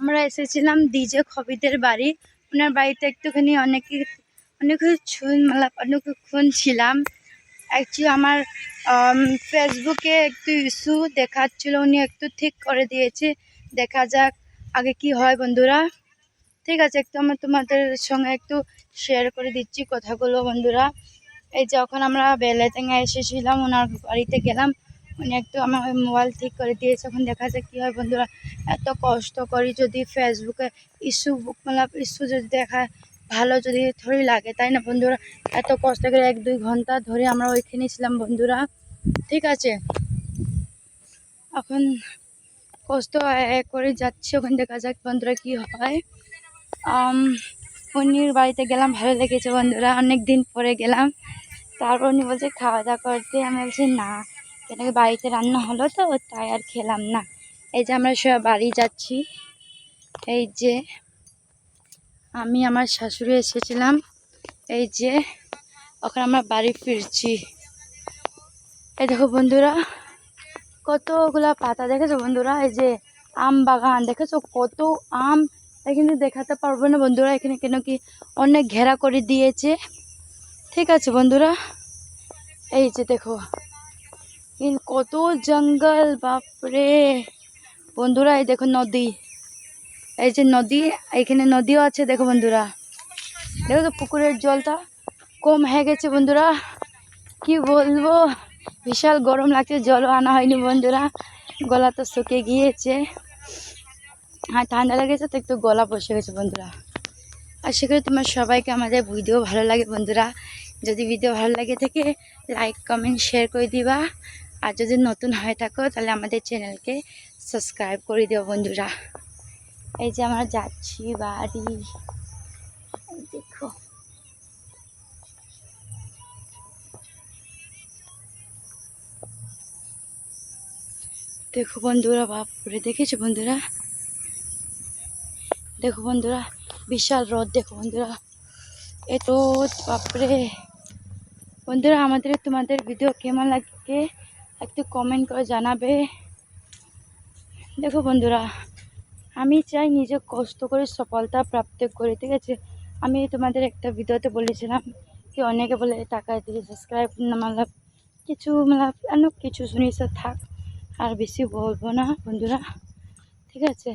আমরা এসেছিলাম ডিজে খবিদের বাড়ি। ওনার বাড়িতে একটুখানি অনেকক্ষণ ছিলাম। অ্যাকচুয়ালি আমার ফেসবুকে একটু ইস্যু দেখাচ্ছিল, উনি একটু ঠিক করে দিয়েছে। দেখা যাক আগে কি হয় বন্ধুরা। ঠিক আছে, একটু আমি তোমাদের সঙ্গে একটু শেয়ার করে দিচ্ছি কথাগুলো বন্ধুরা। এই যখন আমরা বেলেতেঙ্গা এসেছিলাম, ওনার বাড়িতে গেলাম, উনি একটু আমার মোবাইল ঠিক করে দিয়েছে। এখন দেখা যাক কী হয় বন্ধুরা। এত কষ্ট করি যদি ফেসবুকে ইস্যু যদি দেখা ভালো যদি থোড়ি লাগে, তাই না বন্ধুরা? এত কষ্ট করে 1-2 ঘন্টা ধরে আমরা ওইখানে ছিলাম বন্ধুরা। ঠিক আছে, এখন কষ্ট করে যাচ্ছি, ওখানে দেখা যাক বন্ধুরা কি হয়। উনির বাড়িতে গেলাম, ভালো লেগেছে বন্ধুরা, অনেক দিন পরে গেলাম। তারপর উনি বলছে খাওয়া দাওয়া করতে। আমি বলছি না, কেন বাড়িতে রান্না হলো তো তাই আর খেলাম না। এই যে আমরা সবাই বাড়ি যাচ্ছি। এই যে আমি আমার শাশুড়ি এসেছিলাম, এই যে ওখানে আমরা বাড়ি ফিরছি। এই দেখো বন্ধুরা কতগুলা পাতা দেখেছো বন্ধুরা। এই যে আম বাগান দেখেছো, কত আম। এখানে দেখাতে পারবো না বন্ধুরা, এখানে কেন কি অনেক ঘেরা করে দিয়েছে। ঠিক আছে বন্ধুরা, এই যে দেখো কত জঙ্গল, বাপরে বন্ধুরা। এই দেখো নদী, এই যে নদী, এখানে নদীও আছে দেখো বন্ধুরা। দেখো তো পুকুরের জলটা কম হয়ে গেছে বন্ধুরা, কি বলবো, বিশাল গরম লাগছে। জলও আনা হয়নি বন্ধুরা, গলা তো শুকিয়ে গিয়েছে। আর ঠান্ডা লেগেছে তো একটু গলা বসে গেছে বন্ধুরা। আশা করি তোমার সবাইকে আমাদের ভিডিও ভালো লাগে বন্ধুরা। যদি ভিডিও ভালো লাগে থাকে লাইক কমেন্ট শেয়ার করে দিবা। আর যদি নতুন হয়ে থাকো তাহলে আমাদের চ্যানেলকে সাবস্ক্রাইব করে দিও বন্ধুরা। এই যে আমরা যাচ্ছি বাড়ি, দেখো দেখো বন্ধুরা, বাপরে দেখেছো বন্ধুরা, দেখো বন্ধুরা বিশাল রোদ, দেখো বন্ধুরা এত বাপরে। বন্ধুরা আমাদের তোমাদের ভিডিও কেমন লাগে একটু কমেন্ট করে জানাবে। দেখো বন্ধুরা আমি চাই নিজে কষ্ট করে সফলতা প্রাপ্ত করি। ঠিক আছে, আমি তোমাদের একটা ভিডিওতে বলেছিলাম কি অনেকে বলে টাকা দিয়ে সাবস্ক্রাইব অনেক কিছু শুনিস, থাক আর বেশি বলবো না বন্ধুরা। ঠিক আছে,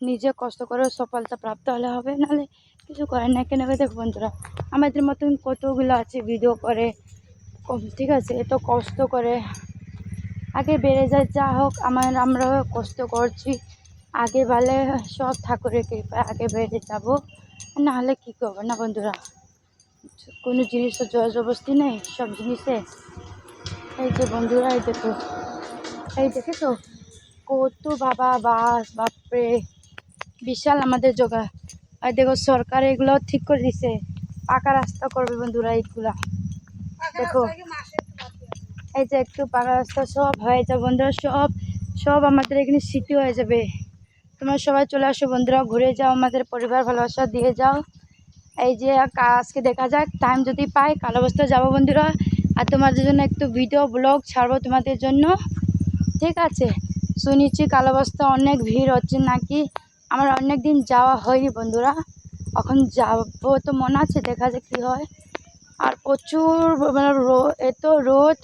নিজে কষ্ট করে সফলতা প্রাপ্ত হলে হবে, নাহলে কিছু করেন না। কেন দেখো বন্ধুরা আমাদের মতন কতগুলো আছে ভিডিও করে, ঠিক আছে, এত কষ্ট করে আগে বেড়ে যায়। যা হোক আমরাও কষ্ট করছি, আগে বালে সব ঠাকুরের কৃপায় আগে বেড়ে যাবো, নাহলে কী করবো না বন্ধুরা। কোনো জিনিসের জোর জবরদস্তি নেই সব জিনিসে। এই যে বন্ধুরা এই দেখো, এই দেখেছো কত বাস, বাপরে বিশাল আমাদের জগা। আর দেখো সরকার এগুলো ঠিক করে দিছে, পাকা রাস্তা করবে বন্ধুরা। এইগুলা দেখো, এই যে একটু পাকা রাস্তা সব হয়ে যাবে বন্ধুরা, সব আমাদের এখানে স্মৃতি হয়ে যাবে। তোমরা সবাই চলে আসো বন্ধুরা, ঘুরে যাও, আমাদের পরিবার ভালোবাসা দিয়ে যাও। এই যে আজকে দেখা যাক টাইম যদি পাই কালাবস্তা যাবো বন্ধুরা, আর তোমাদের জন্য একটু ভিডিও ব্লগ ছাড়বো তোমাদের জন্য। ঠিক আছে, শুনেছি কালাবস্তা অনেক ভিড় হচ্ছে নাকি, আমার অনেক দিন যাওয়া হয়নি বন্ধুরা, এখন যাবো তো মনে আছে, দেখা যাক কী হয়। আর প্রচুর মানে এত রোদ,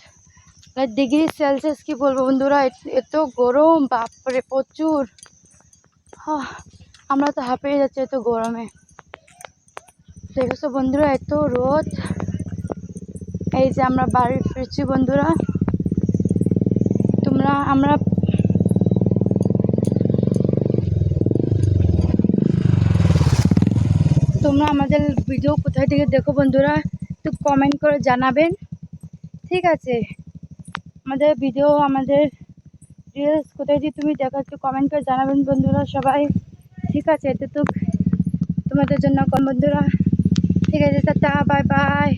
ডিগ্রি সেলসিয়াস কি বলবো বন্ধুরা, এত গরম, বাপরে প্রচুর। আমরা তো হাঁপিয়ে যাচ্ছি এত গরমে। দেখেছো বন্ধুরা এত রোদ। এই যে আমরা বাড়ি ফিরছি বন্ধুরা। তোমরা আমাদের ভিডিও কোথায় থেকে দেখো বন্ধুরা, একটু কমেন্ট করে জানাবেন। ঠিক আছে, আমাদের ভিডিও আমাদের রিলস কোথায় দিয়ে তুমি দেখো একটু কমেন্ট করে জানাবেন বন্ধুরা সবাই। ঠিক আছে, এতটুকু তোমাদের জন্য কম বন্ধুরা। ঠিক আছে, টাটা, বাই বাই।